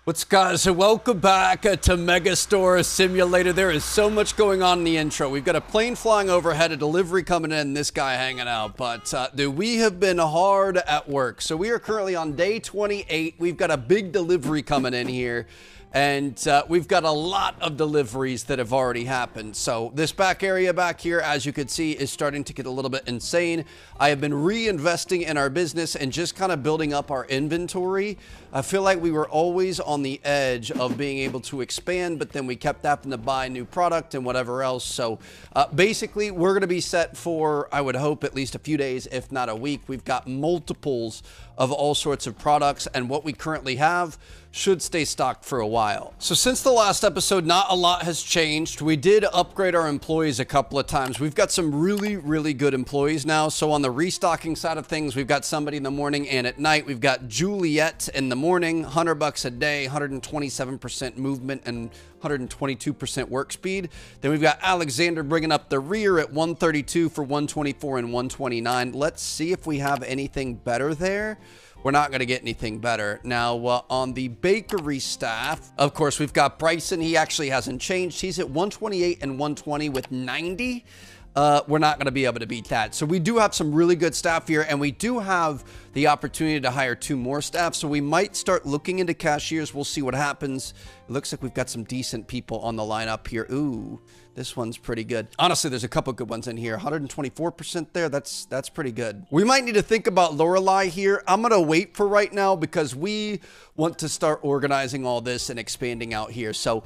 What's guys, welcome back to Megastore Simulator. There is so much going on in the intro. We've got a plane flying overhead, a delivery coming in, this guy hanging out. But dude, we have been hard at work. So we are currently on day 28. We've got a big delivery coming in here. And we've got a lot of deliveries that have already happened. So this back area back here, as you can see, is starting to get a little bit insane. I have been reinvesting in our business and just kind of building up our inventory. I feel like we were always on the edge of being able to expand, but then we kept having to buy new product and whatever else. So basically, we're going to be set for, I would hope, at least a few days, if not a week. We've got multiples of all sorts of products, and what we currently have should stay stocked for a while. So since the last episode, not a lot has changed. We did upgrade our employees a couple of times. We've got some really good employees now. So on the restocking side of things, we've got somebody in the morning and at night. We've got Juliet in the morning, $100 a day, 127% movement and 122% work speed. Then we've got Alexander bringing up the rear at 132 for 124 and 129. Let's see if we have anything better there. We're not going to get anything better. Now, on the bakery staff, of course, we've got Bryson. He actually hasn't changed. He's at 128 and 120 with 90. We're not going to be able to beat that. So we do have some really good staff here, and we do have the opportunity to hire 2 more staff. So we might start looking into cashiers. We'll see what happens. It looks like we've got some decent people on the lineup here. Ooh, this one's pretty good. Honestly, there's a couple good ones in here. 124% there. That's pretty good. We might need to think about Lorelei here. I'm going to wait for right now because we want to start organizing all this and expanding out here. So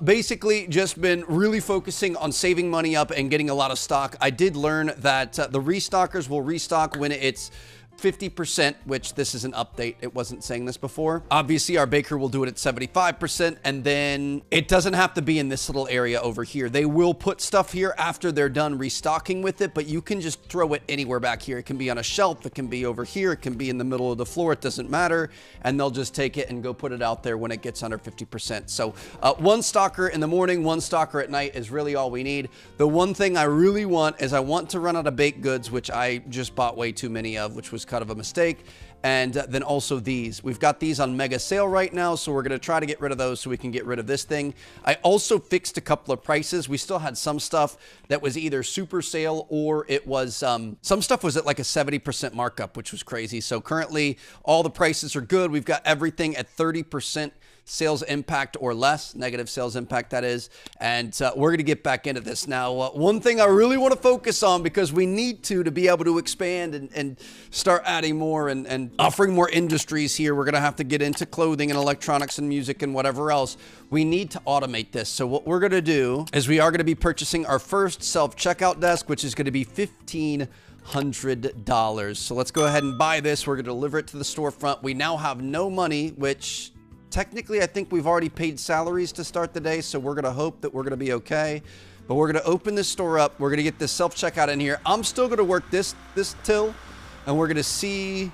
basically just been really focusing on saving money up and getting a lot of stock. I did learn that the restockers will restock when it's 50%, which this is an update. It wasn't saying this before. Obviously, our baker will do it at 75%, and then it doesn't have to be in this little area over here. They will put stuff here after they're done restocking with it, but you can just throw it anywhere back here. It can be on a shelf. It can be over here. It can be in the middle of the floor. It doesn't matter, and they'll just take it and go put it out there when it gets under 50%. So one stocker in the morning, one stocker at night is really all we need. The one thing I really want is I want to run out of baked goods, which I just bought way too many of, which was kind of a mistake. And then also these. We've got these on mega sale right now, so we're going to try to get rid of those so we can get rid of this thing. I also fixed a couple of prices. We still had some stuff that was either super sale or it was, some stuff was at like a 70% markup, which was crazy. So currently all the prices are good. We've got everything at 30% sales impact or less, negative sales impact that is, and we're going to get back into this. Now, one thing I really want to focus on, because we need to be able to expand and start adding more and offering more industries here. We're going to have to get into clothing and electronics and music and whatever else. We need to automate this. So what we're going to do is we are going to be purchasing our first self-checkout desk, which is going to be $1,500. So let's go ahead and buy this. We're going to deliver it to the storefront. We now have no money, which technically, I think we've already paid salaries to start the day, so we're going to hope that we're going to be okay. But we're going to open this store up. We're going to get this self-checkout in here. I'm still going to work this till, and we're going to see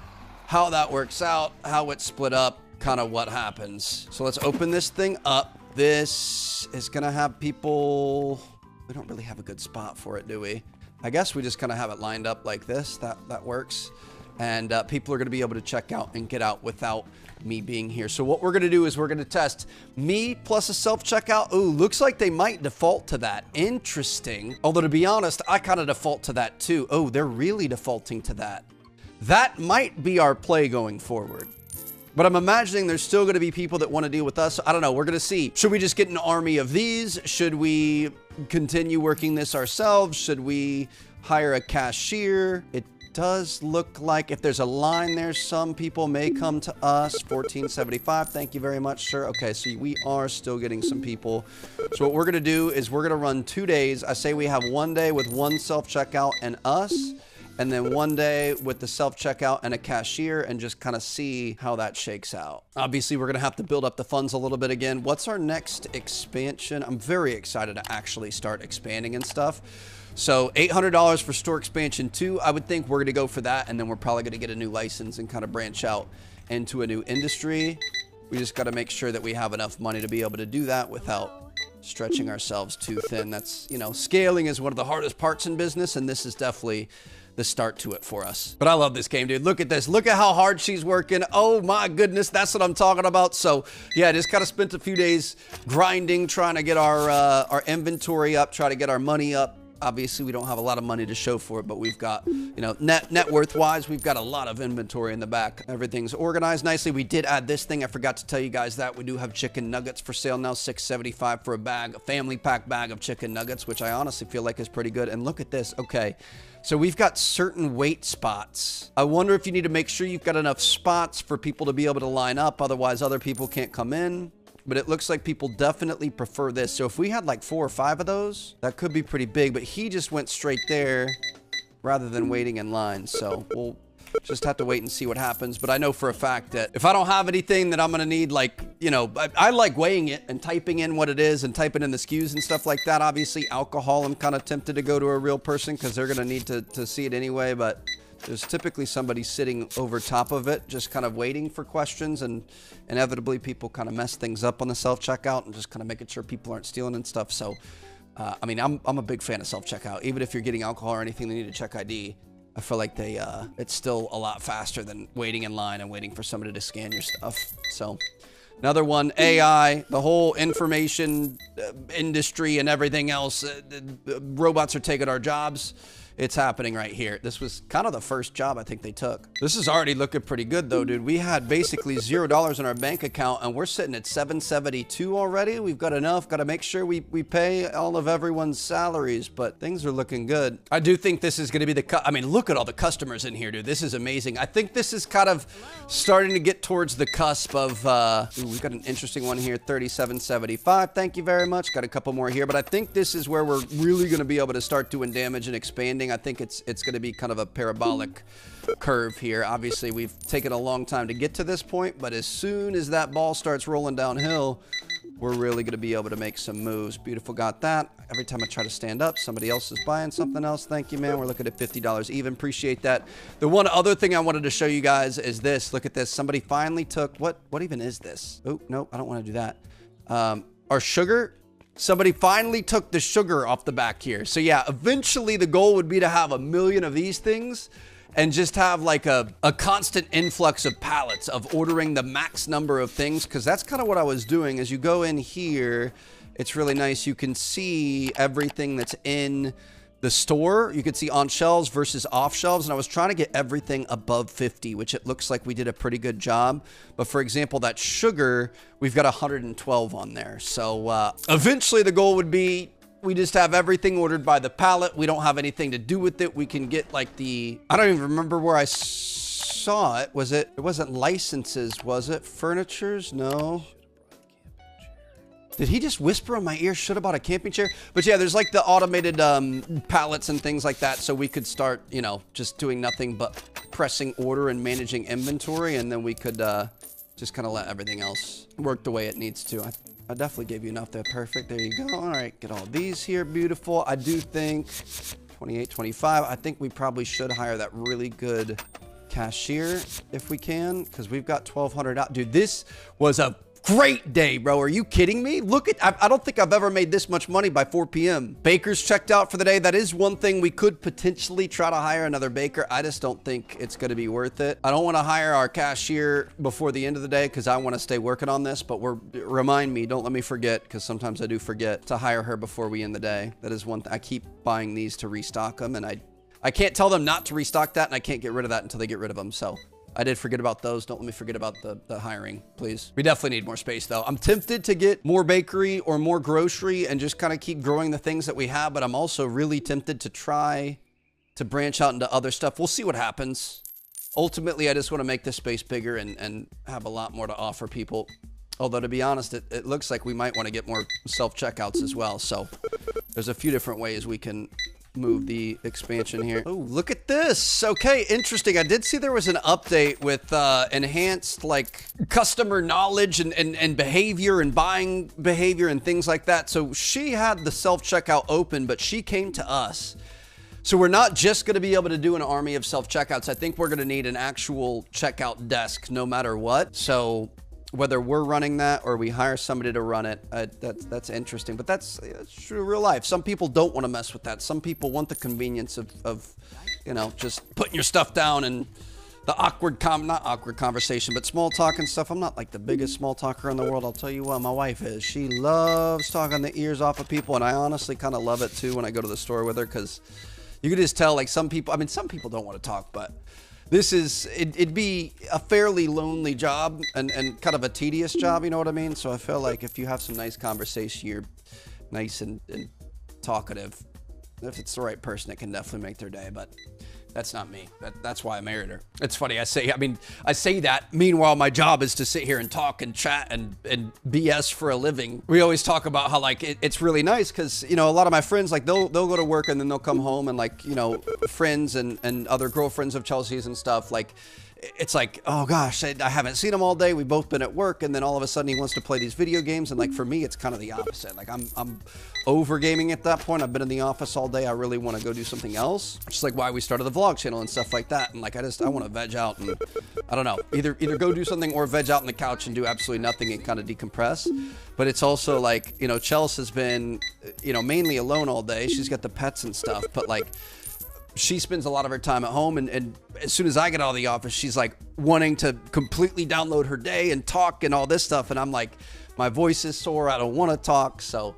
how that works out, how it's split up, kind of what happens. So let's open this thing up. This is going to have people... We don't really have a good spot for it, do we? I guess we just kind of have it lined up like this. That works. And people are going to be able to check out and get out without me being here. So what we're going to do is we're going to test me plus a self-checkout. Ooh, looks like they might default to that. Interesting. Although, to be honest, I kind of default to that too. Oh, they're really defaulting to that. That might be our play going forward. But I'm imagining there's still going to be people that want to deal with us. I don't know. We're going to see. Should we just get an army of these? Should we continue working this ourselves? Should we hire a cashier? It does look like if there's a line there, some people may come to us. $14.75. Thank you very much, sir. Okay, so we are still getting some people. So what we're going to do is we're going to run 2 days. I say we have one day with one self-checkout and us, and then one day with the self-checkout and a cashier, and just kind of see how that shakes out. Obviously, we're going to have to build up the funds a little bit again. What's our next expansion? I'm very excited to actually start expanding and stuff. So $800 for store expansion 2. I would think we're going to go for that, and then we're probably going to get a new license and kind of branch out into a new industry. We just got to make sure that we have enough money to be able to do that without stretching ourselves too thin. That's, you know, scaling is one of the hardest parts in business, and this is definitely the start to it for us. But I love this game, dude. Look at this. Look at how hard she's working. Oh my goodness, that's what I'm talking about. So yeah, just kind of spent a few days grinding, trying to get our inventory up, try to get our money up. Obviously, we don't have a lot of money to show for it, but we've got, you know, net worth wise, we've got a lot of inventory in the back. Everything's organized nicely. We did add this thing. I forgot to tell you guys that we do have chicken nuggets for sale now, $6.75 for a bag, a family pack bag of chicken nuggets, which I honestly feel like is pretty good. And look at this. Okay, so we've got certain weight spots. I wonder if you need to make sure you've got enough spots for people to be able to line up. Otherwise, other people can't come in. But it looks like people definitely prefer this. So if we had like 4 or 5 of those, that could be pretty big. But he just went straight there rather than waiting in line. So we'll just have to wait and see what happens. But I know for a fact that if I don't have anything that I'm going to need, like, you know, I like weighing it and typing in what it is and typing in the SKUs and stuff like that. Obviously, alcohol, I'm kind of tempted to go to a real person because they're going to need to see it anyway. But there's typically somebody sitting over top of it, just kind of waiting for questions, and inevitably people kind of mess things up on the self-checkout and just kind of making sure people aren't stealing and stuff. So, I mean, I'm a big fan of self-checkout. Even if you're getting alcohol or anything, they need to check ID. I feel like it's still a lot faster than waiting in line and waiting for somebody to scan your stuff. So, another one, AI, the whole information industry and everything else. Robots are taking our jobs. It's happening right here. This was kind of the first job I think they took. This is already looking pretty good though, dude. We had basically $0 in our bank account and we're sitting at 772 already. We've got enough. Got to make sure we pay all of everyone's salaries, but things are looking good. I do think this is going to be I mean, look at all the customers in here, dude. This is amazing. I think this is kind of starting to get towards the cusp of, ooh, we've got an interesting one here, 3775. Thank you very much. Got a couple more here, but I think this is where we're really going to be able to start doing damage and expanding. I think it's going to be kind of a parabolic curve here. Obviously, we've taken a long time to get to this point, but as soon as that ball starts rolling downhill, we're really going to be able to make some moves. Beautiful, got that. Every time I try to stand up, somebody else is buying something else. Thank you, man. We're looking at $50 even. Appreciate that. The one other thing I wanted to show you guys is this. Look at this. Somebody finally took, what even is this? Oh, nope, I don't want to do that. Our sugar. Somebody finally took the sugar off the back here. So yeah, eventually the goal would be to have 1 million of these things and just have like a constant influx of pallets of ordering the max number of things, because that's kind of what I was doing. As you go in here, it's really nice. You can see everything that's in the store. You can see on shelves versus off shelves, and I was trying to get everything above 50, which it looks like we did a pretty good job. But for example, that sugar, we've got 112 on there. So eventually the goal would be we just have everything ordered by the pallet. We don't have anything to do with it. We can get like I don't even remember where I saw it. It wasn't licenses, was it? Furnitures? No. Did he just whisper in my ear, should have bought a camping chair? But yeah, there's like the automated pallets and things like that. So we could start, you know, just doing nothing but pressing order and managing inventory. And then we could just kind of let everything else work the way it needs to. I definitely gave you enough there. Perfect. There you go. All right. Get all these here. Beautiful. I do think 28, 25. I think we probably should hire that really good cashier if we can, because we've got 1,200 out. Dude, this was a great day, bro. Are you kidding me? Look at, I don't think I've ever made this much money by 4 p.m. Baker's checked out for the day. That is one thing. We could potentially try to hire another baker. I just don't think it's going to be worth it. I don't want to hire our cashier before the end of the day because I want to stay working on this, but remind me, don't let me forget, because sometimes I do forget to hire her before we end the day. That is one thing. I keep buying these to restock them, and I can't tell them not to restock that, and I can't get rid of that until they get rid of them. So I did forget about those. Don't let me forget about the hiring, please. We definitely need more space, though. I'm tempted to get more bakery or more grocery and just kind of keep growing the things that we have, but I'm also really tempted to try to branch out into other stuff. We'll see what happens. Ultimately, I just want to make this space bigger and have a lot more to offer people. Although, to be honest, it looks like we might want to get more self-checkouts as well. So there's a few different ways we can move the expansion here. Oh, look at this. Okay, interesting. I did see there was an update with enhanced like customer knowledge and behavior and buying behavior and things like that. So she had the self-checkout open, but she came to us. So we're not just going to be able to do an army of self-checkouts. I think we're going to need an actual checkout desk no matter what. So whether we're running that or we hire somebody to run it, that's interesting. But that's true real life. Some people don't want to mess with that. Some people want the convenience of you know, just putting your stuff down and the not awkward conversation, but small talk and stuff. I'm not like the biggest small talker in the world. I'll tell you what, my wife is. She loves talking the ears off of people, and I honestly kind of love it too when I go to the store with her, because you can just tell, like, some people, I mean, some people don't want to talk, but it'd be a fairly lonely job and kind of a tedious job, you know what I mean? So I feel like if you have some nice conversation, you're nice and talkative. If it's the right person, it can definitely make their day, but that's not me. That's why I married her. It's funny, I say that. Meanwhile, my job is to sit here and talk and chat and BS for a living. We always talk about how, like, it's really nice because, you know, a lot of my friends, like, they'll go to work and then they'll come home, and, like, you know, friends and other girlfriends of Chelsea's and stuff, like, it's like, oh gosh, I haven't seen him all day. We've both been at work, and then all of a sudden he wants to play these video games. And, like, for me, it's kind of the opposite. Like, I'm over gaming at that point. I've been in the office all day. I really want to go do something else. Just like why we started the vlog channel and stuff like that. And, like, I want to veg out and, I don't know, either go do something or veg out on the couch and do absolutely nothing and kind of decompress. But it's also like, you know, Chelsea has been, you know, mainly alone all day. She's got the pets and stuff, but, like, she spends a lot of her time at home, and as soon as I get out of the office, she's like wanting to completely download her day and talk and all this stuff, and I'm like, my voice is sore, I don't want to talk, so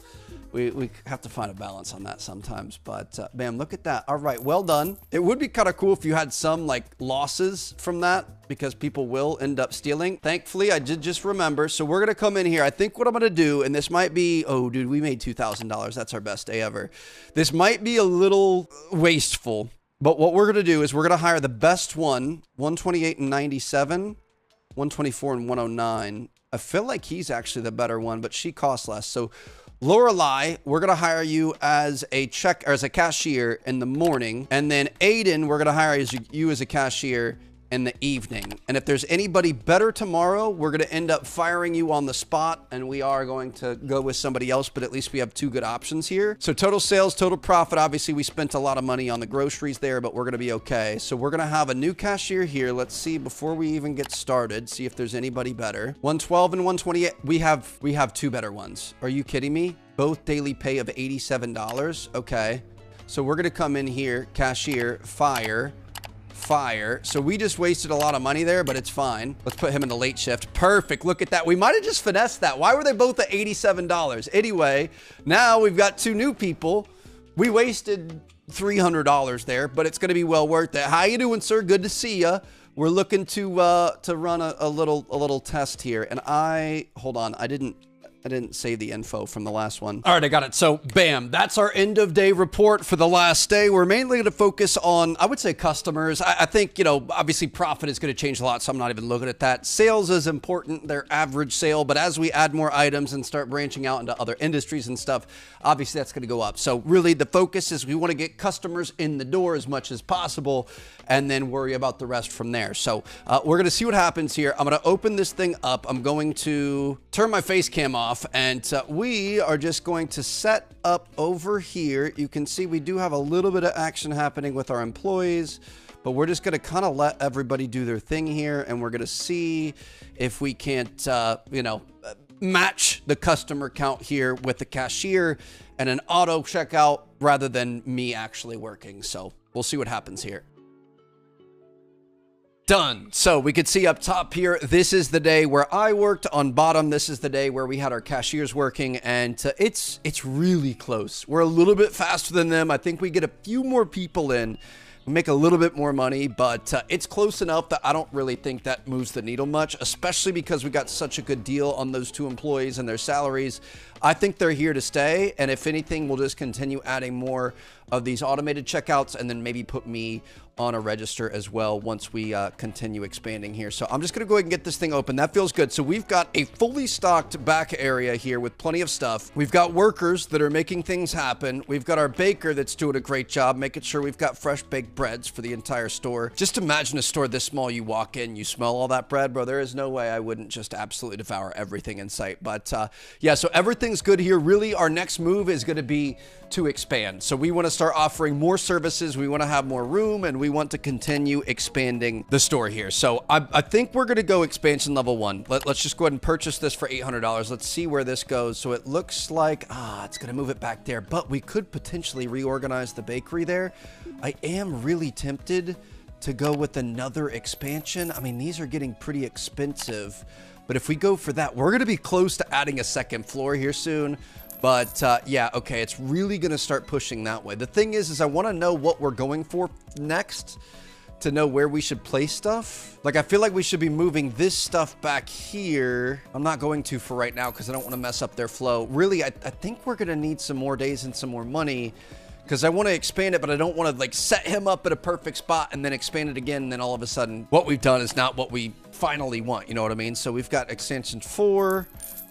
we have to find a balance on that sometimes. But bam, look at that. All right, well done. It would be kind of cool if you had some, like, losses from that, because people will end up stealing. Thankfully, I did just remember, so we're gonna come in here. I think what I'm gonna do, and this might be, oh dude, we made $2,000. That's our best day ever. This might be a little wasteful, but what we're gonna do is we're gonna hire the best one, 128 and 97, 124 and 109. I feel like he's actually the better one, but she costs less. So Lorelei, we're gonna hire you as a cashier in the morning, and then Aiden, we're gonna hire you as a cashier in the evening. And if there's anybody better tomorrow, we're gonna end up firing you on the spot, and we are going to go with somebody else, but at least we have two good options here. So total sales, total profit, obviously we spent a lot of money on the groceries there, but we're gonna be okay. So we're gonna have a new cashier here. Let's see, before we even get started, see if there's anybody better. 112 and 128, we have two better ones. Are you kidding me? Both daily pay of $87. Okay. So we're gonna come in here, cashier, fire. So we just wasted a lot of money there, but it's fine. Let's put him in the late shift. Perfect. Look at that. We might have just finessed that. Why were they both at $87? Anyway, now we've got two new people. We wasted $300 there, but it's going to be well worth it. How you doing, sir? Good to see you. We're looking to run a little test here. And hold on. I didn't save the info from the last one. All right, I got it. So bam, that's our end of day report for the last day. We're mainly going to focus on, I would say, customers. I think, you know, obviously profit is going to change a lot, so I'm not even looking at that. Sales is important, their average sale, but as we add more items and start branching out into other industries and stuff, obviously that's going to go up. So really the focus is we want to get customers in the door as much as possible and then worry about the rest from there. So we're going to see what happens here. I'm going to open this thing up. I'm going to turn my face cam off. And we are just going to set up over here. You can see we do have a little bit of action happening with our employees, but we're just going to kind of let everybody do their thing here. And we're going to see if we can't, you know, match the customer count here with the cashier and an auto checkout rather than me actually working. So we'll see what happens here. Done. So we could see up top here, this is the day where I worked. On bottom, this is the day where we had our cashiers working, and it's really close. We're a little bit faster than them. I think we get a few more people in, make a little bit more money, but it's close enough that I don't really think that moves the needle much, especially because we got such a good deal on those two employees and their salaries. I think they're here to stay, and if anything, we'll just continue adding more of these automated checkouts and then maybe put me on a register as well once we continue expanding here. So I'm just gonna go ahead and get this thing open. That feels good. So we've got a fully stocked back area here with plenty of stuff. We've got workers that are making things happen. We've got our baker that's doing a great job making sure we've got fresh baked breads for the entire store. Just imagine a store this small, you walk in, you smell all that bread, bro. There is no way I wouldn't just absolutely devour everything in sight. But yeah, so everything's good here. Really, our next move is gonna be to expand. So we wanna start offering more services. We wanna have more room, and we want to continue expanding the store here. So I think we're going to go expansion level 1. Let's just go ahead and purchase this for $800. Let's see where this goes. So it looks like, it's going to move it back there, but we could potentially reorganize the bakery there. I am really tempted to go with another expansion. I mean, these are getting pretty expensive, but if we go for that, we're going to be close to adding a second floor here soon. But yeah, okay, it's really going to start pushing that way. The thing is I want to know what we're going for next to know where we should place stuff. Like, I feel like we should be moving this stuff back here. I'm not going to for right now because I don't want to mess up their flow. Really, I think we're going to need some more days and some more money because I want to expand it, but I don't want to like set him up at a perfect spot and then expand it again. And then all of a sudden what we've done is not what we finally want. You know what I mean? So we've got extension 4,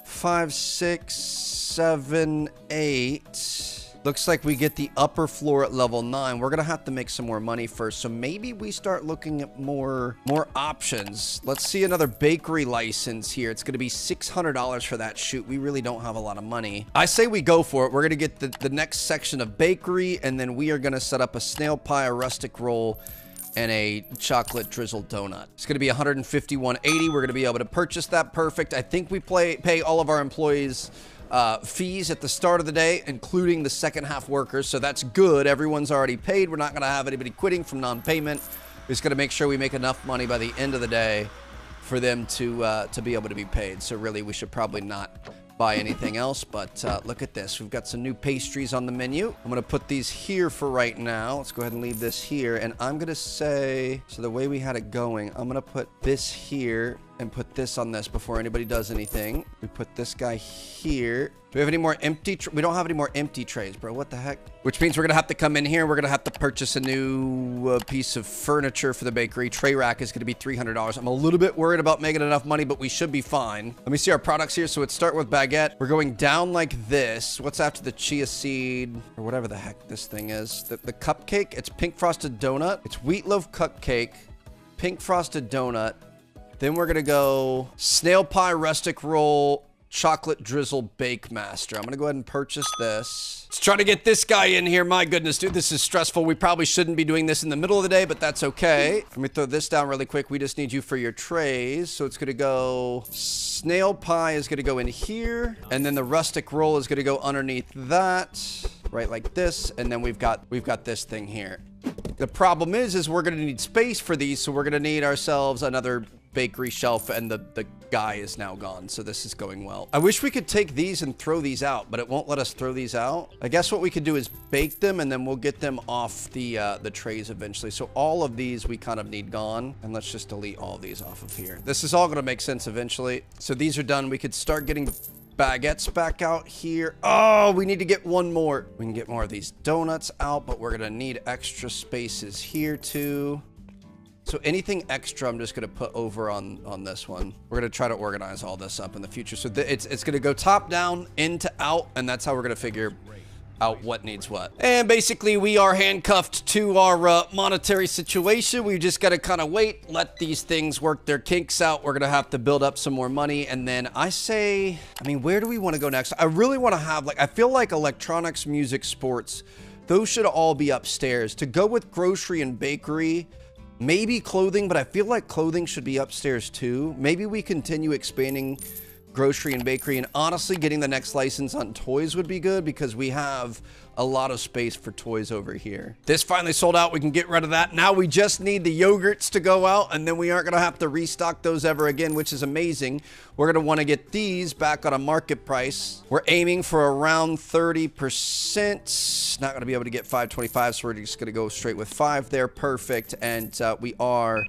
5, 6, 7, 8. Looks like we get the upper floor at level 9. We're gonna have to make some more money first, so maybe we start looking at more options. Let's see another bakery license here. It's gonna be $600 for that. Shoot, we really don't have a lot of money. I say we go for it. We're gonna get the next section of bakery, and then we are gonna set up a snail pie, a rustic roll, and a chocolate drizzled donut. It's gonna be $151.80. We're gonna be able to purchase that. Perfect. I think we pay all of our employees fees at the start of the day, including the second half workers. So that's good. Everyone's already paid. We're not gonna have anybody quitting from non-payment. We're just gonna make sure we make enough money by the end of the day for them to be able to be paid. So really, we should probably not buy anything else, but look at this. We've got some new pastries on the menu. I'm gonna put these here for right now. Let's go ahead and leave this here, and I'm gonna say, so the way we had it going, I'm gonna put this here and put this on this before anybody does anything. We put this guy here. Do we have any more empty? We don't have any more empty trays, bro. What the heck? Which means we're gonna have to come in here. We're gonna have to purchase a new piece of furniture for the bakery. Tray rack is gonna be $300. I'm a little bit worried about making enough money, but we should be fine. Let me see our products here. So let's start with baguette. We're going down like this. What's after the chia seed or whatever the heck this thing is? The cupcake. It's pink frosted donut. It's wheat loaf cupcake, pink frosted donut. Then we're gonna go snail pie, rustic roll, chocolate drizzle bake master. I'm gonna go ahead and purchase this. Let's try to get this guy in here. My goodness, dude, this is stressful. We probably shouldn't be doing this in the middle of the day, but that's okay. Let me throw this down really quick. We just need you for your trays. So it's gonna go, snail pie is gonna go in here, and then the rustic roll is gonna go underneath that, right like this, and then we've got this thing here. The problem is we're gonna need space for these, so we're gonna need ourselves another bakery shelf, and the guy is now gone, so this is going well. I wish we could take these and throw these out, but it won't let us throw these out. I guess what we could do is bake them, and then we'll get them off the trays eventually. So all of these we kind of need gone, and let's just delete all of these off of here. This is all gonna make sense eventually. So these are done. We could start getting baguettes back out here. Oh, we need to get one more. We can get more of these donuts out, but we're gonna need extra spaces here too. So anything extra, I'm just going to put over on this one. We're going to try to organize all this up in the future. So it's going to go top down, into out, and that's how we're going to figure out what needs what. And basically, we are handcuffed to our monetary situation. We've just got to kind of wait, let these things work their kinks out. We're going to have to build up some more money. And then I mean, where do we want to go next? I really want to have, like, I feel like electronics, music, sports, those should all be upstairs. To go with grocery and bakery, maybe clothing, but I feel like clothing should be upstairs too. Maybe we continue expanding grocery and bakery, and honestly getting the next license on toys would be good because we have a lot of space for toys over here. This finally sold out. We can get rid of that. Now we just need the yogurts to go out, and then we aren't going to have to restock those ever again, which is amazing. We're going to want to get these back on a market price. We're aiming for around 30%. Not going to be able to get 525, so we're just going to go straight with 5 there. Perfect. And we are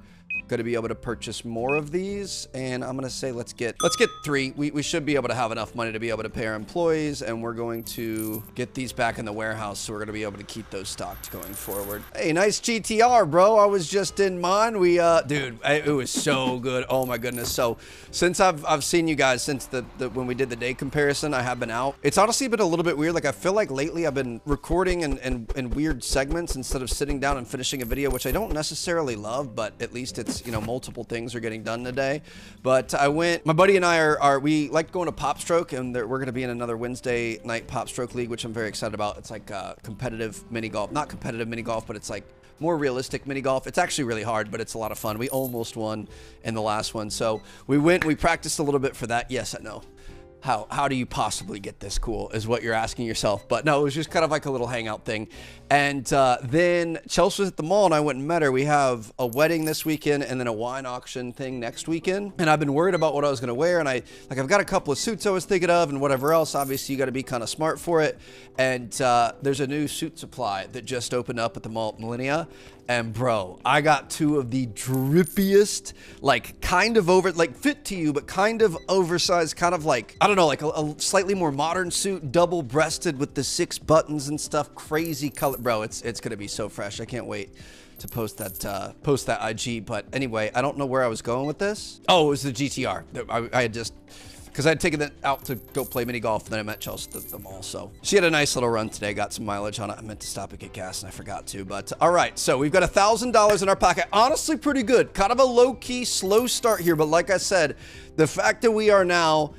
going to be able to purchase more of these, and I'm going to say let's get 3. We should be able to have enough money to be able to pay our employees, and we're going to get these back in the warehouse, so we're going to be able to keep those stocked going forward. Hey, nice GTR, bro. I was just in mine. Dude, it was so good. Oh my goodness. So since I've seen you guys since when we did the day comparison, I have been out. It's honestly been a little bit weird. Like, I feel like lately I've been recording in weird segments instead of sitting down and finishing a video, which I don't necessarily love, but at least it's, you know, multiple things are getting done today. But my buddy and I we like going to Pop Stroke, and we're going to be in another Wednesday night Pop Stroke league, which I'm very excited about. It's like competitive mini golf, not competitive mini golf, but it's like more realistic mini golf. It's actually really hard, but it's a lot of fun. We almost won in the last one. So we went, we practiced a little bit for that. Yes, I know. How do you possibly get this cool is what you're asking yourself. But no, it was just kind of like a little hangout thing. And then Chelsea was at the mall and I went and met her. We have a wedding this weekend and then a wine auction thing next weekend. And I've been worried about what I was going to wear. And I've got a couple of suits I was thinking of and whatever else. Obviously, you got to be kind of smart for it. And there's a new suit supply that just opened up at the mall at Millennia. And bro, I got two of the drippiest, like kind of over, like fit to you, but kind of oversized, kind of like, I don't know, like a slightly more modern suit, double breasted with the 6 buttons and stuff, crazy color. Bro, it's going to be so fresh. I can't wait to post that IG. But anyway, I don't know where I was going with this. Oh, it was the GTR. I had just, because I had taken it out to go play mini golf, and then I met Chelsea at the mall. So she had a nice little run today, got some mileage on it. I meant to stop and get gas, and I forgot to. But all right, so we've got $1,000 in our pocket. Honestly, pretty good. Kind of a low-key, slow start here, but like I said, the fact that we are now,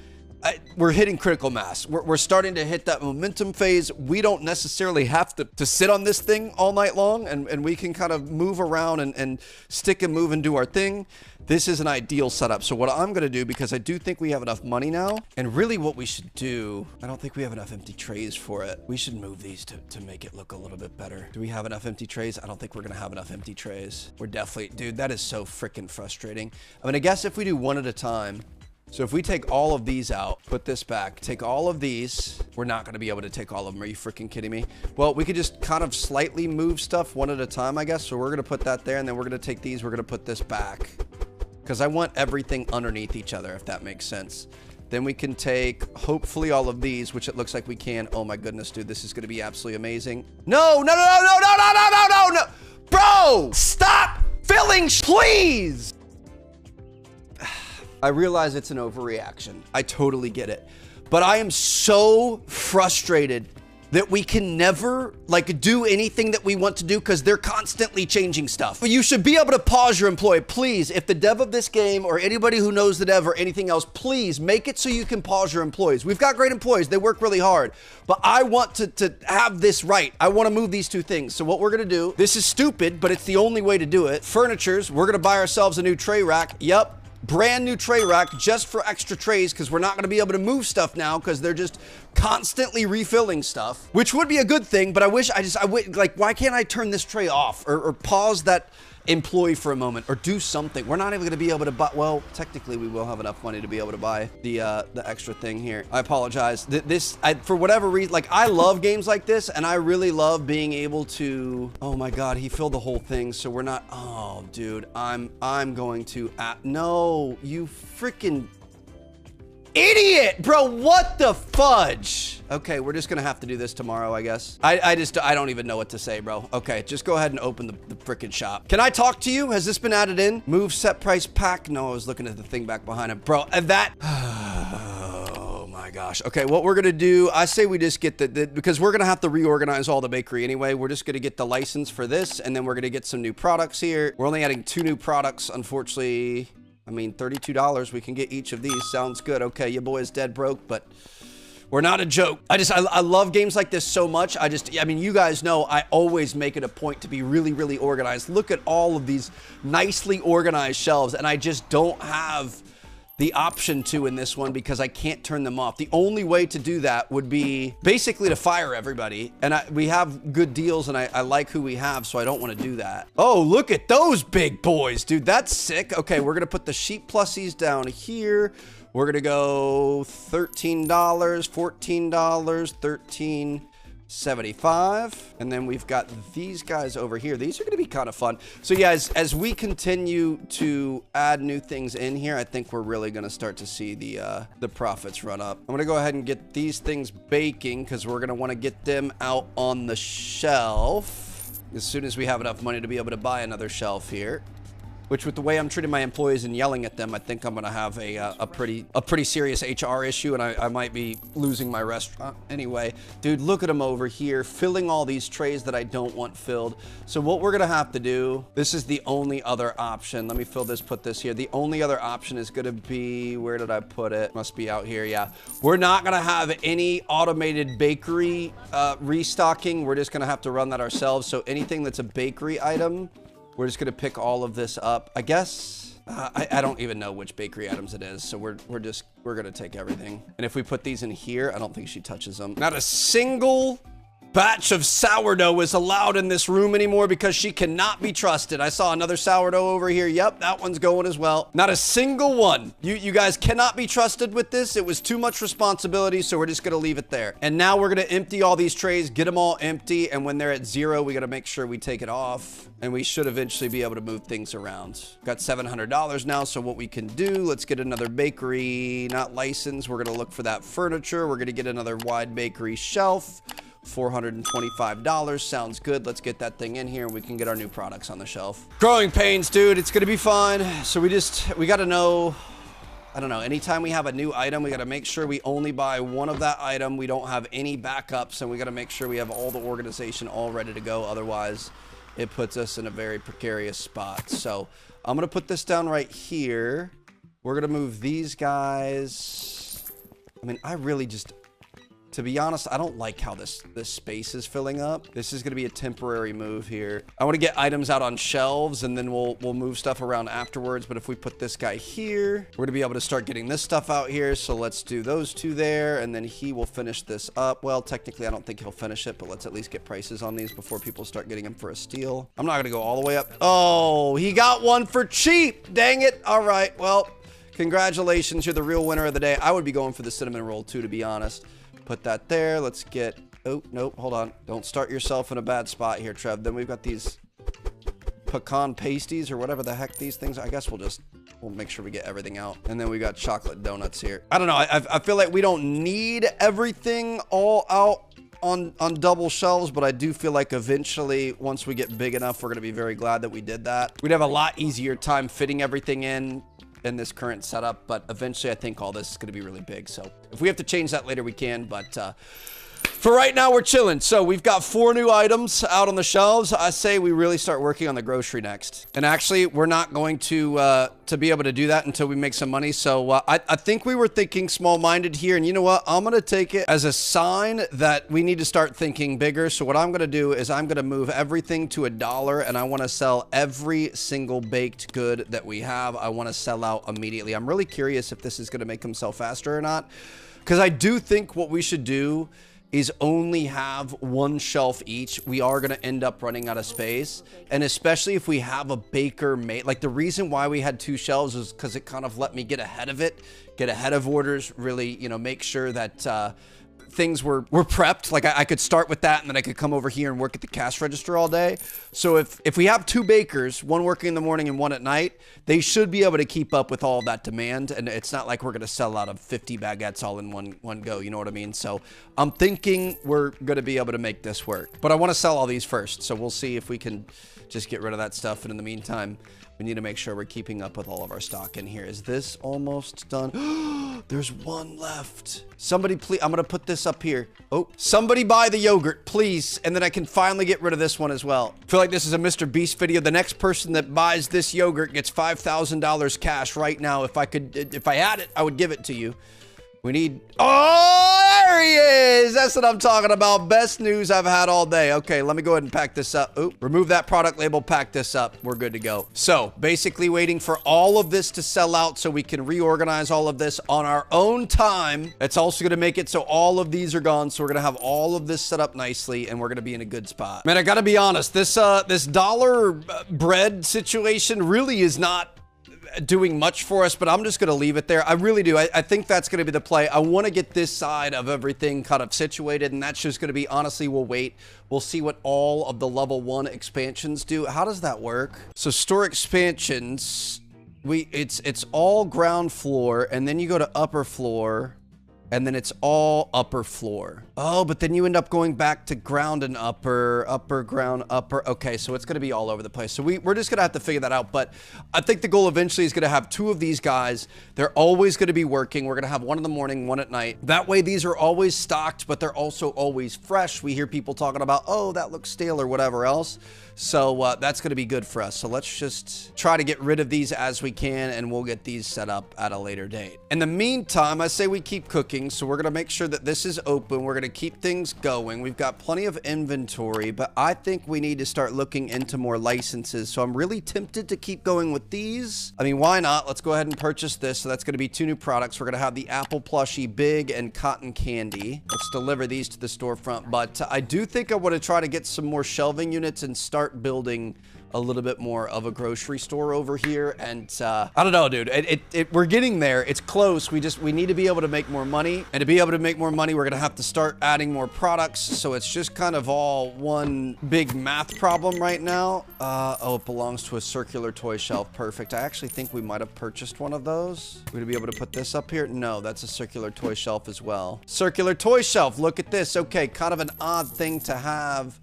we're hitting critical mass. We're starting to hit that momentum phase. We don't necessarily have to sit on this thing all night long, and we can kind of move around and stick and move and do our thing. This is an ideal setup. So what I'm going to do, because I do think we have enough money now, and really what we should do, I don't think we have enough empty trays for it. We should move these to make it look a little bit better. Do we have enough empty trays? I don't think we're going to have enough empty trays. We're definitely, dude, that is so freaking frustrating. I mean, I guess if we do one at a time, so if we take all of these out, put this back, take all of these, we're not going to be able to take all of them. Are you freaking kidding me? Well, we could just kind of slightly move stuff one at a time, I guess. So we're going to put that there, and then we're going to take these, we're going to put this back. Because I want everything underneath each other, if that makes sense. Then we can take, hopefully, all of these, which it looks like we can. Oh my goodness, dude, this is going to be absolutely amazing. No, no, no, no, no, no, no, no, no, no, no. Bro, stop filling, please. I realize it's an overreaction. I totally get it. But I am so frustrated that we can never like do anything that we want to do because they're constantly changing stuff. But you should be able to pause your employee. Please, if the dev of this game or anybody who knows the dev or anything else, please make it so you can pause your employees. We've got great employees. They work really hard. But I want to have this right. I want to move these two things. So what we're going to do, this is stupid, but it's the only way to do it. Furnitures, we're going to buy ourselves a new tray rack. Yep. Brand new tray rack just for extra trays because we're not going to be able to move stuff now because they're just constantly refilling stuff, which would be a good thing. But I wish I would like, why can't I turn this tray off or pause that employee for a moment or do something? We're not even going to be able to buy. Well, technically we will have enough money to be able to buy the extra thing here. I apologize. For whatever reason, like I love games like this and I really love being able to, oh my God, he filled the whole thing. So we're not, oh dude, I'm going to, no, you freaking idiot, bro. What the fudge? Okay, we're just gonna have to do this tomorrow, I guess. I don't even know what to say, bro. Okay, just go ahead and open the freaking shop. Can I talk to you? Has this been added in? Move set price pack. No, I was looking at the thing back behind him, bro. And that, oh my gosh. Okay, what we're gonna do, I say we just get because we're gonna have to reorganize all the bakery anyway. We're just gonna get the license for this, and then we're gonna get some new products here. We're only adding 2 new products, unfortunately. I mean, $32, we can get each of these. Sounds good. Okay, your boy is dead broke, but we're not a joke. I love games like this so much. I mean, you guys know I always make it a point to be really, really organized. Look at all of these nicely organized shelves, and I just don't have the option to in this one because I can't turn them off. The only way to do that would be basically to fire everybody. And we have good deals and I like who we have, so I don't want to do that. Oh, look at those big boys, dude. That's sick. Okay, we're going to put the sheep plussies down here. We're going to go $13, $14, $13.75. And then we've got these guys over here. These are going to be kind of fun. So yeah, as we continue to add new things in here, I think we're really going to start to see the profits run up. I'm going to go ahead and get these things baking because we're going to want to get them out on the shelf as soon as we have enough money to be able to buy another shelf here. which with the way I'm treating my employees and yelling at them, I think I'm gonna have a pretty serious HR issue, and I might be losing my restaurant. Anyway, dude, look at them over here, filling all these trays that I don't want filled. So what we're gonna have to do, this is the only other option. Let me fill this, put this here. The only other option is gonna be, where did I put it? Must be out here, yeah. We're not gonna have any automated bakery restocking. We're just gonna have to run that ourselves. So anything that's a bakery item, we're just gonna pick all of this up. I guess, I don't even know which bakery items it is. So we're gonna take everything. And if we put these in here, I don't think she touches them. Not a single batch of sourdough is allowed in this room anymore because she cannot be trusted. I saw another sourdough over here. Yep, that one's going as well. Not a single one. You guys cannot be trusted with this. It was too much responsibility, so we're just gonna leave it there. And now we're gonna empty all these trays, get them all empty, and when they're at 0, we gotta make sure we take it off, and we should eventually be able to move things around. Got $700 now, so what we can do, let's get another bakery, not licensed. We're gonna look for that furniture. We're gonna get another wide bakery shelf. $425 sounds good. Let's get that thing in here and we can get our new products on the shelf. Growing pains, dude. It's gonna be fine. So we gotta know, I don't know, anytime we have a new item, we gotta make sure we only buy one of that item. We don't have any backups, and we gotta make sure we have all the organization all ready to go. Otherwise, it puts us in a very precarious spot. So I'm gonna put this down right here. We're gonna move these guys. I mean, I really just, to be honest, I don't like how this space is filling up. This is gonna be a temporary move here. I wanna get items out on shelves, and then we'll move stuff around afterwards. But if we put this guy here, we're gonna be able to start getting this stuff out here. So let's do those two there, and then he will finish this up. Well, technically, I don't think he'll finish it, but let's at least get prices on these before people start getting them for a steal. I'm not gonna go all the way up. Oh, he got one for cheap. Dang it. All right, well, congratulations. You're the real winner of the day. I would be going for the cinnamon roll too, to be honest. Put that there. Let's get, oh, nope, hold on. Don't start yourself in a bad spot here, Trev. Then we've got these pecan pasties or whatever the heck these things. I guess we'll make sure we get everything out. And then we got chocolate donuts here. I don't know. I feel like we don't need everything all out on double shelves, but I do feel like eventually, once we get big enough, we're going to be very glad that we did that. We'd have a lot easier time fitting everything in this current setup, but eventually I think all this is going to be really big. So if we have to change that later, we can, but for right now, we're chilling. So we've got 4 new items out on the shelves. I say we really start working on the grocery next. And actually, we're not going to be able to do that until we make some money. So I think we were thinking small-minded here. And you know what? I'm going to take it as a sign that we need to start thinking bigger. So what I'm going to do is I'm going to move everything to $1, and I want to sell every single baked good that we have. I want to sell out immediately. I'm really curious if this is going to make them sell faster or not, because I do think what we should do is only have 1 shelf each. We are gonna end up running out of space. And especially if we have a baker made, like the reason why we had 2 shelves is because it kind of let me get ahead of it, get ahead of orders, really, you know, make sure that things were prepped. Like I could start with that, and then I could come over here and work at the cash register all day. So if we have 2 bakers, one working in the morning and one at night, they should be able to keep up with all of that demand. And it's not like we're going to sell out of 50 baguettes all in one go. You know what I mean? So I'm thinking we're going to be able to make this work, but I want to sell all these first. So we'll see if we can just get rid of that stuff. And in the meantime, we need to make sure we're keeping up with all of our stock in here. Is this almost done? There's 1 left. Somebody, please. I'm going to put this up here. Oh, somebody buy the yogurt, please. And then I can finally get rid of this one as well. I feel like this is a Mr. Beast video. The next person that buys this yogurt gets $5,000 cash right now. If I had it, I would give it to you. We need, oh, there he is. That's what I'm talking about. Best news I've had all day. Okay, let me go ahead and pack this up. Oop, remove that product label, pack this up. We're good to go. So basically waiting for all of this to sell out so we can reorganize all of this on our own time. It's also going to make it so all of these are gone. So we're going to have all of this set up nicely, and we're going to be in a good spot. Man, I got to be honest. This dollar bread situation really is not doing much for us, but I'm just going to leave it there. I really do. I think that's going to be the play. I want to get this side of everything kind of situated, and that's just going to be, honestly, we'll wait. We'll see what all of the level 1 expansions do. How does that work? So store expansions, it's all ground floor, and then you go to upper floor, and then it's all upper floor. Oh, but then you end up going back to ground and upper, ground, upper. Okay, so it's going to be all over the place. So we're just going to have to figure that out. But I think the goal eventually is going to have 2 of these guys. They're always going to be working. We're going to have 1 in the morning, 1 at night. That way, these are always stocked, but they're also always fresh. We hear people talking about, oh, that looks stale or whatever else. So that's going to be good for us. So let's just try to get rid of these as we can, and we'll get these set up at a later date. In the meantime, I say we keep cooking. So we're going to make sure that this is open. We're going to keep things going. We've got plenty of inventory, but I think we need to start looking into more licenses. So I'm really tempted to keep going with these. I mean, why not? Let's go ahead and purchase this. So that's going to be 2 new products. We're going to have the apple plushie big and cotton candy. Let's deliver these to the storefront. But I do think I want to try to get some more shelving units and start building a little bit more of a grocery store over here. And I don't know, dude, we're getting there. It's close. We need to be able to make more money, and to be able to make more money, we're gonna have to start adding more products. So it's just kind of all one big math problem right now. Oh, it belongs to a circular toy shelf. Perfect. I actually think we might have purchased one of those. We're gonna be able to put this up here. No, that's a circular toy shelf as well. Circular toy shelf. Look at this. Okay, kind of an odd thing to have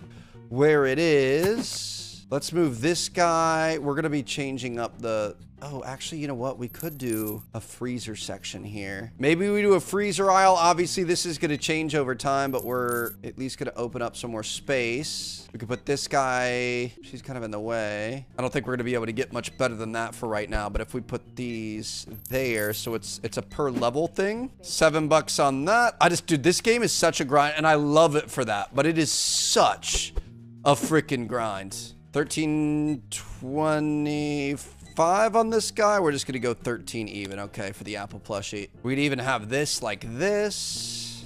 where it is. Let's move this guy. We're going to be changing up the... Oh, actually, you know what? We could do a freezer section here. Maybe we do a freezer aisle. Obviously, this is going to change over time, but we're at least going to open up some more space. We could put this guy... She's kind of in the way. I don't think we're going to be able to get much better than that for right now, but if we put these there, so it's a per level thing. $7 on that. Dude, this game is such a grind, and I love it for that, but it is such a freaking grind. 13.25 on this guy. We're just gonna go 13 even. Okay, for the apple plushie. We'd even have this like this.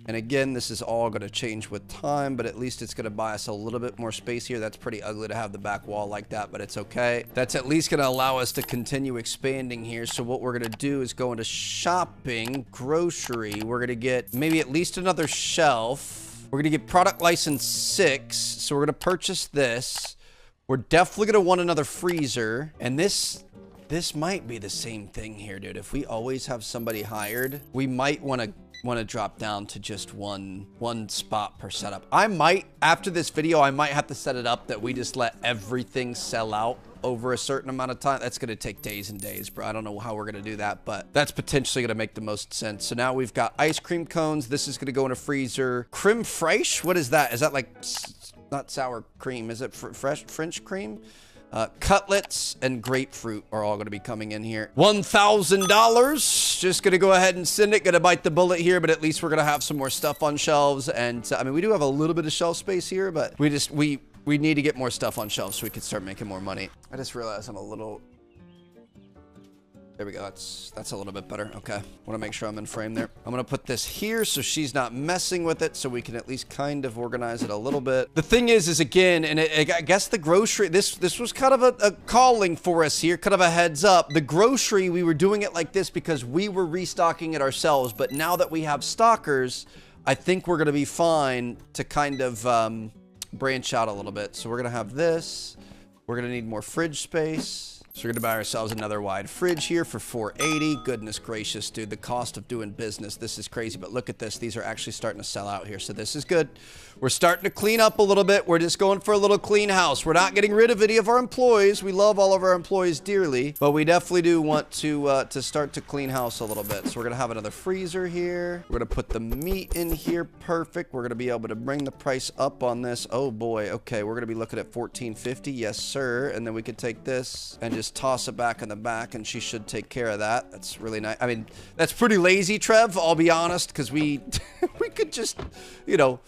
And again, this is all gonna change with time, but at least it's gonna buy us a little bit more space here. That's pretty ugly to have the back wall like that, but it's okay. That's at least gonna allow us to continue expanding here. So what we're gonna do is go into shopping, grocery. We're gonna get maybe at least another shelf. We're going to get product license 6, so we're going to purchase this. We're definitely going to want another freezer, and this might be the same thing here, dude. If we always have somebody hired, we might want to drop down to just one spot per setup. After this video, I might have to set it up that we just let everything sell out over a certain amount of time. That's going to take days and days, bro. I don't know how we're going to do that, but that's potentially going to make the most sense. So now we've got ice cream cones. This is going to go in a freezer. Creme fraiche? What is that? Is that like not sour cream? Is it fresh French cream? Cutlets and grapefruit are all going to be coming in here. $1,000. Just going to go ahead and send it. Going to bite the bullet here, but at least we're going to have some more stuff on shelves. And I mean, we do have a little bit of shelf space here, but we need to get more stuff on shelves so we can start making more money. I just realized I'm a little... There we go. That's a little bit better. Okay. Want to make sure I'm in frame there. I'm going to put this here so she's not messing with it, so we can at least kind of organize it a little bit. The thing is again, and I guess the grocery, this was kind of a calling for us here, kind of a heads up. The grocery, we were doing it like this because we were restocking it ourselves, but now that we have stockers, I think we're going to be fine to kind of branch out a little bit. So we're going to have this. We're going to need more fridge space. So we're going to buy ourselves another wide fridge here for $480. Goodness gracious, dude. The cost of doing business. This is crazy. But look at this. These are actually starting to sell out here. So this is good. We're starting to clean up a little bit. We're just going for a little clean house. We're not getting rid of any of our employees. We love all of our employees dearly. But we definitely do want to start to clean house a little bit. So we're going to have another freezer here. We're going to put the meat in here. Perfect. We're going to be able to bring the price up on this. Oh, boy. Okay. We're going to be looking at $14.50. Yes, sir. And then we could take this and just toss it back in the back, and she should take care of that. That's really nice. I mean, that's pretty lazy, Trev, I'll be honest, because we could just, you know,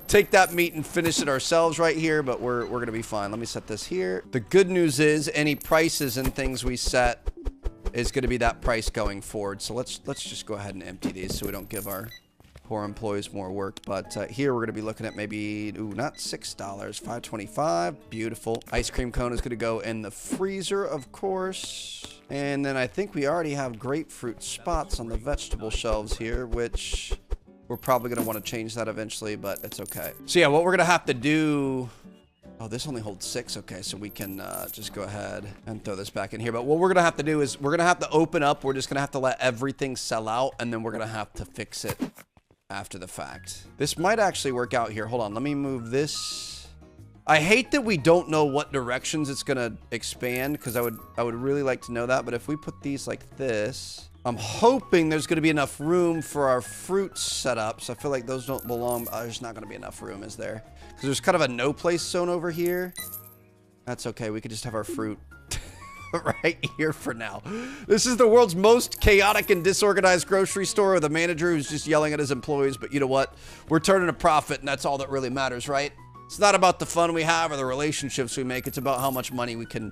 take that meat and finish it ourselves right here, but we're gonna be fine. Let me set this here. The good news is any prices and things we set is gonna be that price going forward. So let's just go ahead and empty these so we don't give our poor employees more work. But here we're going to be looking at maybe, not $6, $5.25. Beautiful. Ice cream cone is going to go in the freezer, of course. And then I think we already have grapefruit spots on the vegetable shelves here, which we're probably going to want to change that eventually, but it's okay. So yeah, what we're going to have to do Oh, this only holds 6. Okay, so we can just go ahead and throw this back in here. But what we're going to have to do is we're going to have to open up. We're just going to have to let everything sell out, and then we're going to have to fix it after the fact. This might actually work out here. Hold on. Let me move this. I hate that we don't know what directions it's going to expand, because I would really like to know that. But if we put these like this, I'm hoping there's going to be enough room for our fruit setups. I feel like those don't belong. There's not going to be enough room, is there? Because there's kind of a no place zone over here. That's okay. We could just have our fruit right here for now. This is the world's most chaotic and disorganized grocery store with a manager who's just yelling at his employees. But you know what? We're turning a profit, and that's all that really matters, right? It's not about the fun we have or the relationships we make. It's about how much money we can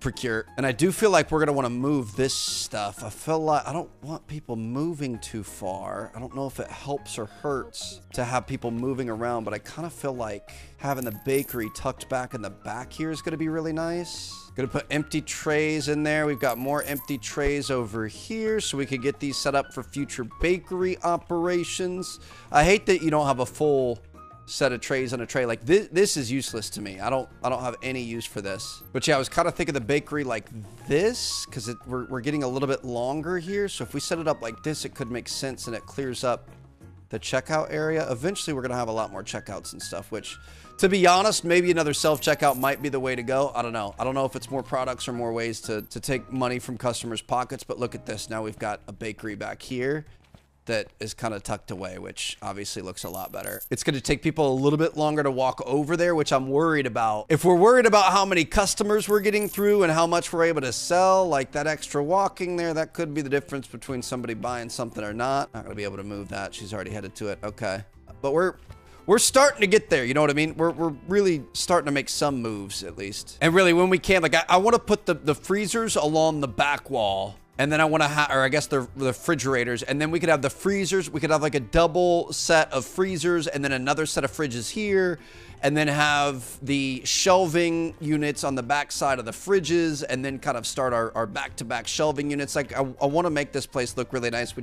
procure. And I do feel like we're going to want to move this stuff. I feel like I don't want people moving too far. I don't know if it helps or hurts to have people moving around, but I kind of feel like having the bakery tucked back in the back here is going to be really nice. Going to put empty trays in there. We've got more empty trays over here so we could get these set up for future bakery operations. I hate that you don't have a full set of trays on a tray. Like this is useless to me. I don't have any use for this. But yeah, I was kind of thinking the bakery like this, because we're getting a little bit longer here. So if we set it up like this, it could make sense, and it clears up the checkout area. Eventually we're gonna have a lot more checkouts and stuff, which, to be honest, maybe another self-checkout might be the way to go. I don't know. I don't know if it's more products or more ways to take money from customers' pockets. But look at this. Now we've got a bakery back here that is kind of tucked away, which obviously looks a lot better. It's going to take people a little bit longer to walk over there, which I'm worried about. If we're worried about how many customers we're getting through and how much we're able to sell, like that extra walking there, that could be the difference between somebody buying something or not. Not going to be able to move that. She's already headed to it. Okay. But we're starting to get there. You know what I mean? We're really starting to make some moves, at least. And really, when we can, like, I want to put the freezers along the back wall. And then I want to have, or I guess the refrigerators, and then we could have the freezers. We could have like a double set of freezers and then another set of fridges here, and then have the shelving units on the back side of the fridges, and then kind of start our back-to-back shelving units. Like, I want to make this place look really nice.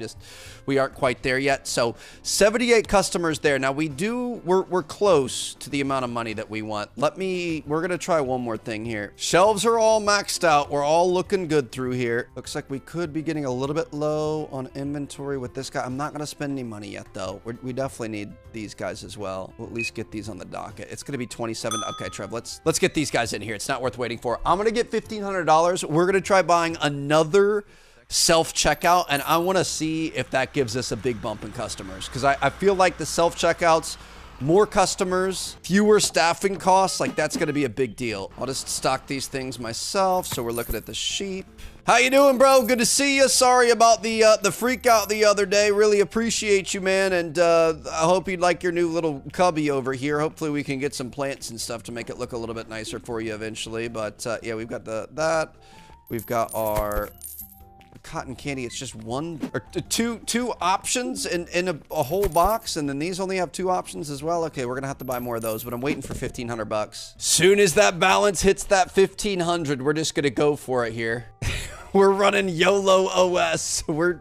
We aren't quite there yet. So 78 customers there. Now we're close to the amount of money that we want. We're going to try one more thing here. Shelves are all maxed out. We're all looking good through here. Looks like we could be getting a little bit low on inventory with this guy. I'm not going to spend any money yet, though. We definitely need these guys as well. We'll at least get these on the docket. It's going to be 27. Okay, Trev, let's get these guys in here. It's not worth waiting for. I'm going to get $1,500. We're going to try buying another self-checkout, and I want to see if that gives us a big bump in customers, because I feel like the self-checkouts, more customers, fewer staffing costs, like that's going to be a big deal. I'll just stock these things myself. So we're looking at the sheep. How you doing, bro? Good to see you. Sorry about the freak out the other day. Really appreciate you, man. And I hope you'd like your new little cubby over here. Hopefully we can get some plants and stuff to make it look a little bit nicer for you eventually. But yeah, we've got that. We've got our cotton candy. It's just one or two options in a whole box, and then these only have 2 options as well. Okay, we're gonna have to buy more of those, but I'm waiting for 1,500 bucks. Soon as that balance hits that 1,500, we're just gonna go for it here. We're running YOLO OS. We're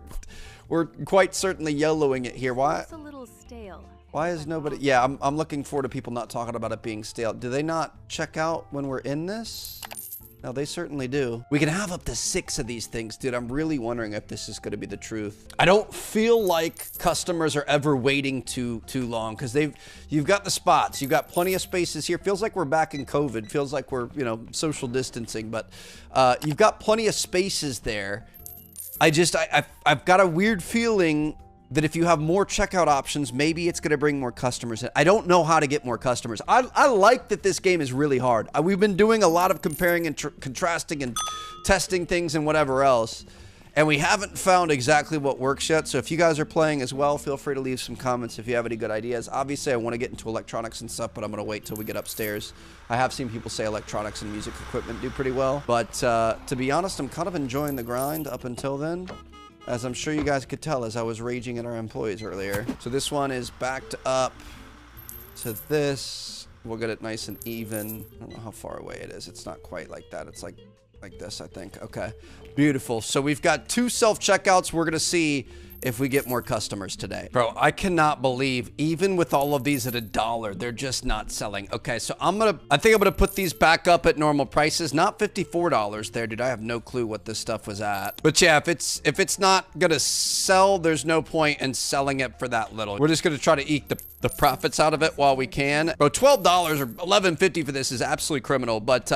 quite certainly YOLOing it here. Why? It's a little stale. Why is nobody? Yeah, I'm looking forward to people not talking about it being stale. Do they not check out when we're in this? No, they certainly do. We can have up to 6 of these things, dude. I'm really wondering if this is going to be the truth. I don't feel like customers are ever waiting too long, because you've got the spots. You've got plenty of spaces here. Feels like we're back in COVID. Feels like we're, social distancing, but you've got plenty of spaces there. I've got a weird feeling that if you have more checkout options, maybe it's going to bring more customers in. I don't know how to get more customers. I like that this game is really hard. We've been doing a lot of comparing and contrasting and testing things and whatever else, and we haven't found exactly what works yet. So if you guys are playing as well, feel free to leave some comments if you have any good ideas. Obviously, I want to get into electronics and stuff, but I'm going to wait till we get upstairs. I have seen people say electronics and music equipment do pretty well, but to be honest, I'm kind of enjoying the grind up until then, as I'm sure you guys could tell as I was raging at our employees earlier. So this one is backed up to this. We'll get it nice and even. I don't know how far away it is. It's not quite like that. It's like this, I think. Okay, beautiful. So we've got 2 self-checkouts. We're gonna see if we get more customers today. Bro, I cannot believe even with all of these at $1, they're just not selling. Okay, so I think I'm gonna put these back up at normal prices. Not $54 there, dude. I have no clue what this stuff was at. But yeah, if it's not gonna sell, there's no point in selling it for that little. We're just gonna try to eke the profits out of it while we can. Bro, $12 or $11.50 for this is absolutely criminal, but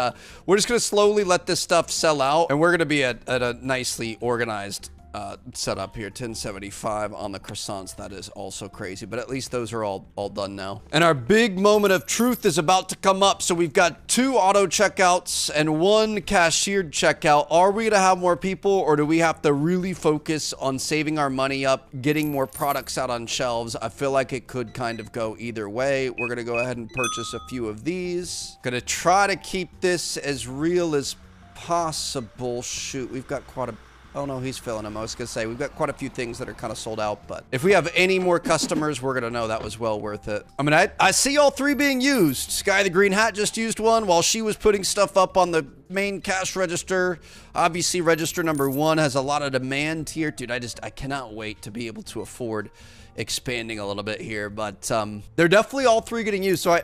we're just gonna slowly let this stuff sell out, and we're gonna be at a nicely organized setup here. 1075 on the croissants. That is also crazy, but at least those are all done now. And our big moment of truth is about to come up. So we've got 2 auto checkouts and 1 cashiered checkout. Are we gonna have more people, or do we have to really focus on saving our money up, getting more products out on shelves? I feel like it could kind of go either way. We're gonna go ahead and purchase a few of these. Gonna try to keep this as real as possible. Shoot, we've got quite a... Oh no, he's filling them. I was gonna say, we've got quite a few things that are kind of sold out, but if we have any more customers, we're gonna know that was well worth it. I mean, I see all 3 being used. Sky the Green Hat just used one while she was putting stuff up on the main cash register. Obviously, register number 1 has a lot of demand here. Dude, I cannot wait to be able to afford expanding a little bit here, but they're definitely all 3 getting used, so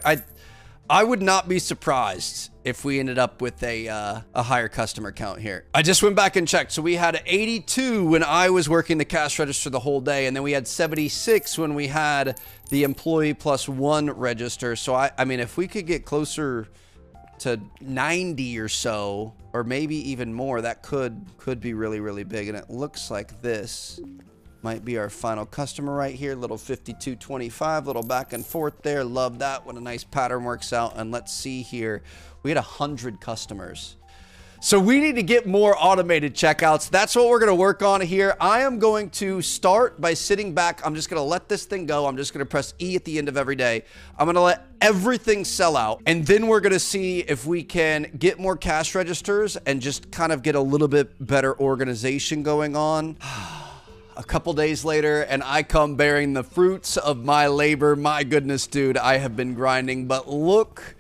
I would not be surprised if we ended up with a higher customer count here. I just went back and checked. So we had 82 when I was working the cash register the whole day, and then we had 76 when we had the employee plus 1 register. So I mean, if we could get closer to 90 or so, or maybe even more, that could be really, really big. And it looks like this might be our final customer right here. Little 5225, little back and forth there. Love that when a nice pattern works out. And let's see here. We had 100 customers. So we need to get more automated checkouts. That's what we're going to work on here. I am going to start by sitting back. I'm just going to let this thing go. I'm just going to press E at the end of every day. I'm going to let everything sell out. And then we're going to see if we can get more cash registers and just kind of get a little bit better organization going on. A couple days later, and I come bearing the fruits of my labor. My goodness, dude, I have been grinding, but look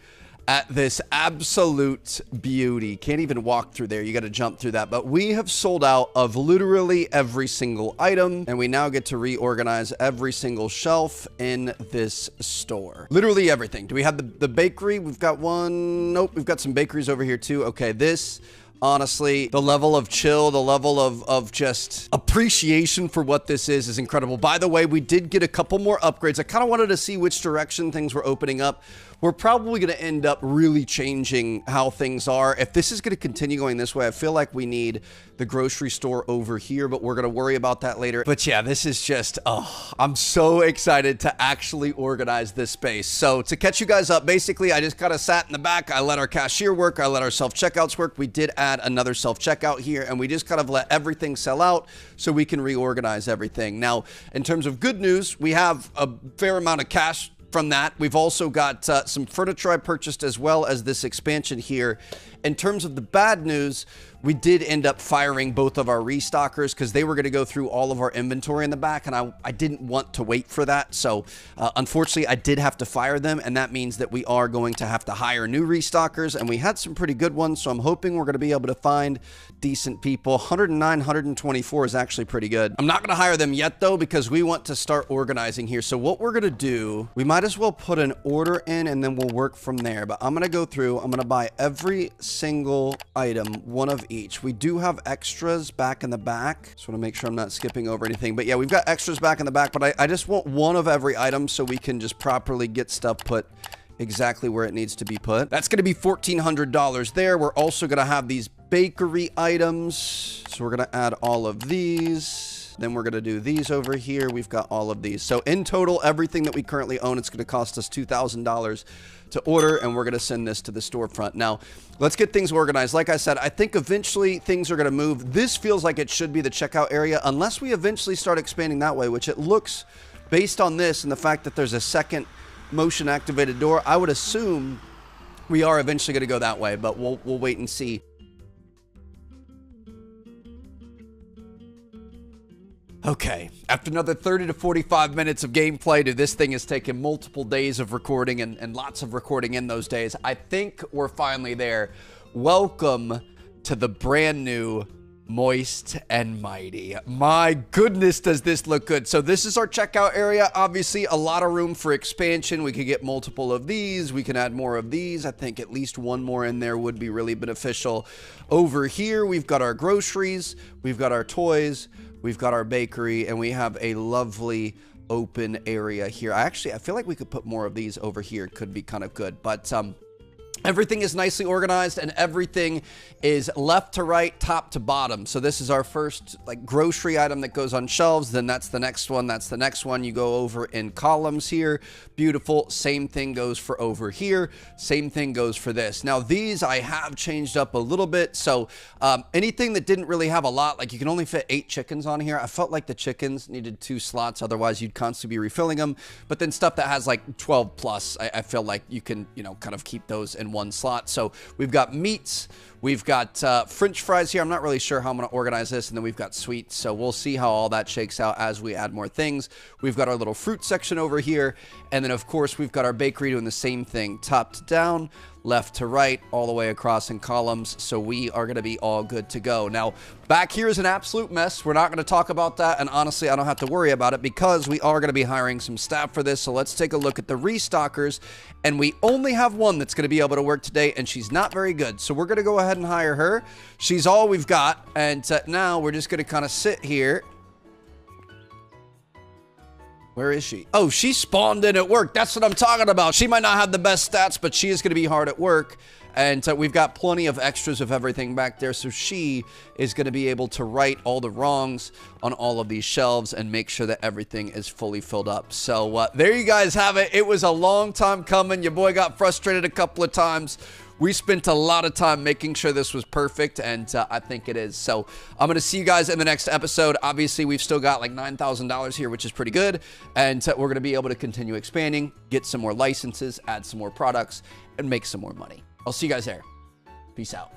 at this absolute beauty. Can't even walk through there. You got to jump through that. But we have sold out of literally every single item, and we now get to reorganize every single shelf in this store. Literally everything. Do we have the bakery? We've got one. Nope, we've got some bakeries over here too. Okay, this... Honestly, the level of chill, the level of just appreciation for what this is incredible. By the way, we did get a couple more upgrades. I kind of wanted to see which direction things were opening up. We're probably going to end up really changing how things are. If this is going to continue going this way, I feel like we need the grocery store over here, but we're going to worry about that later. But yeah, this is just, oh, I'm so excited to actually organize this space. So to catch you guys up, basically, I just kind of sat in the back. I let our cashier work. I let our self-checkouts work. We did add another self-checkout here, and we just kind of let everything sell out so we can reorganize everything. Now, in terms of good news, we have a fair amount of cash from that. We've also got some furniture I purchased as well as this expansion here. In terms of the bad news, we did end up firing both of our restockers because they were going to go through all of our inventory in the back, and I didn't want to wait for that. So unfortunately, I did have to fire them, and that means that we are going to have to hire new restockers, and we had some pretty good ones, so I'm hoping we're going to be able to find decent people. 109, 124 is actually pretty good. I'm not going to hire them yet, though, because we want to start organizing here. So what we're going to do, we might as well put an order in, and then we'll work from there. But I'm going to go through, I'm going to buy every single item, one of each. We do have extras back in the back. Just want to make sure I'm not skipping over anything. But yeah, we've got extras back in the back, but I just want one of every item so we can just properly get stuff put exactly where it needs to be put. That's going to be $1,400 there. We're also going to have these bakery items. So we're going to add all of these. Then we're going to do these over here. We've got all of these. So in total, everything that we currently own, it's going to cost us $2,000 to order, and we're going to send this to the storefront. Now, let's get things organized. Like I said, I think eventually things are going to move. This feels like it should be the checkout area unless we eventually start expanding that way, which it looks, based on this and the fact that there's a second motion activated door, I would assume we are eventually going to go that way, but we'll wait and see. Okay, after another 30 to 45 minutes of gameplay, dude, this thing has taken multiple days of recording and lots of recording in those days. I think we're finally there. Welcome to the brand new Moist and mighty. My goodness, does this look good. So this is our checkout area. Obviously, a lot of room for expansion. We could get multiple of these. We can add more of these. I think at least one more in there would be really beneficial. Over here, we've got our groceries. We've got our toys. We've got our bakery. And we have a lovely open area here. I feel like we could put more of these over here. It could be kind of good. But, everything is nicely organized and everything is left to right, top to bottom. So this is our first like grocery item that goes on shelves. Then that's the next one. That's the next one. You go over in columns here. Beautiful. Same thing goes for over here. Same thing goes for this. Now these I have changed up a little bit. So anything that didn't really have a lot, like you can only fit 8 chickens on here. I felt like the chickens needed 2 slots. Otherwise you'd constantly be refilling them. But then stuff that has like 12 plus, I feel like you can, you know, kind of keep those in one slot. So we've got meats, we've got French fries here. I'm not really sure how I'm going to organize this. And then we've got sweets. So we'll see how all that shakes out as we add more things. We've got our little fruit section over here. And then of course we've got our bakery doing the same thing, top to down, left to right, all the way across in columns. So we are going to be all good to go. Now, back here is an absolute mess. We're not going to talk about that. And honestly, I don't have to worry about it because we are going to be hiring some staff for this. So let's take a look at the restockers. And we only have one that's going to be able to work today. And she's not very good. So we're going to go ahead and hire her. She's all we've got. And now we're just going to kind of sit here. Where is she? Oh, she spawned in at work. That's what I'm talking about. She might not have the best stats, but she is going to be hard at work. And we've got plenty of extras of everything back there. So she is going to be able to right all the wrongs on all of these shelves and make sure that everything is fully filled up. So there you guys have it. It was a long time coming. Your boy got frustrated a couple of times. We spent a lot of time making sure this was perfect, and I think it is. So I'm going to see you guys in the next episode. Obviously, we've still got like $9,000 here, which is pretty good. And we're going to be able to continue expanding, get some more licenses, add some more products, and make some more money. I'll see you guys there. Peace out.